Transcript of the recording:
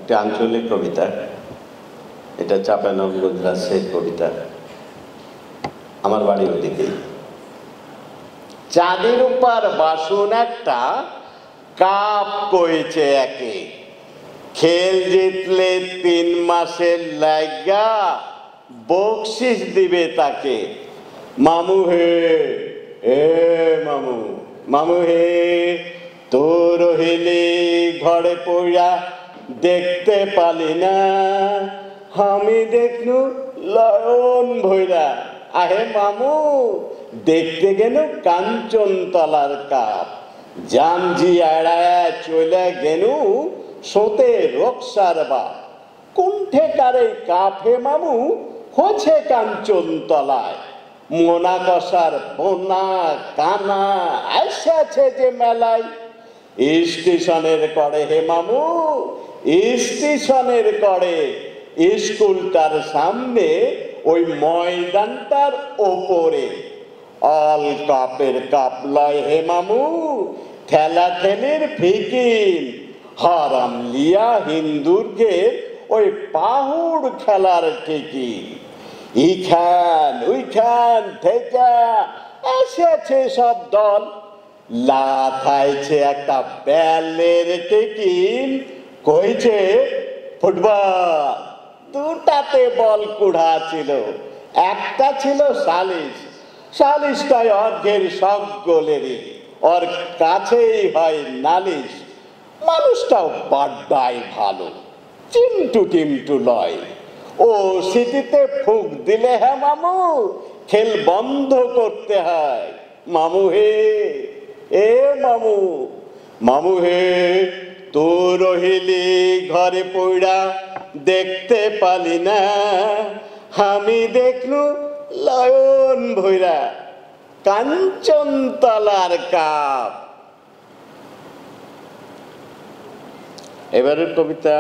একটি আঞ্চলিক কবিতা, এটা চাঁপাইনবাবগঞ্জ রাজশাহীর কবিতা। আমার বাড়ি ওদিকেই। চাঁদের উপর বাসন একটা কাপ কইছে একে, খেল জিতলে 3 মাসের লাইগা বকশিস দিবে তাকে। মামু হে, এ মামু, মামু হে, তোর রহিলি ঘরে পড়া দেখতে পালি না, আমি দেখনু লয়ন ভৈরা। আহে মামু, দেখতে গেল কাঞ্চনতলার কাপ, জামজি এড়ায় চলে গেনু সোতে রক্ষার বাপ। কুণ্ঠেকারে কাপ হে মামু হচ্ছে কাঞ্চনতলায়, মোনা কষার বোনা কানা এসেছে যে মেলায়। স্টেশনের করে হে মামু, স্টেশনের করে, স্কুলটার সামনে ওই ময়দানটার ওপরে। অল কাপের কাপ লয় হে মামু, ঠেলা ঠেলির ফিকির, হারাম লিয়া হিন্দুরকে ওই পাহুড় খেলার ঠিকই। ইখান উইখান থেকে এসেছে সব দল, লাথাইছে একটা ব্যালের টিকিন, কইছে ফুটবল। দুটাতে বল কুড়া ছিল, একটা ছিল সালিশ, সালিশটাই অর্ধের সব গোলেরই, ওর কাছেই হয় নালিশ। মানুষটাও বাড্ডাই ভালো, চিমটু টিমটু লয়। ও সিটিতে ফুক দিলে হ্যাঁ মামু, খেল বন্ধ করতে হয়। মামু হে, এ মামু, মামু হে, তোর রহিলি ঘরে পড়া দেখতে পালি না, আমি দেখলু লয়ন ভৈরা কাঞ্চনতলার কাপ। এবারের কবিতা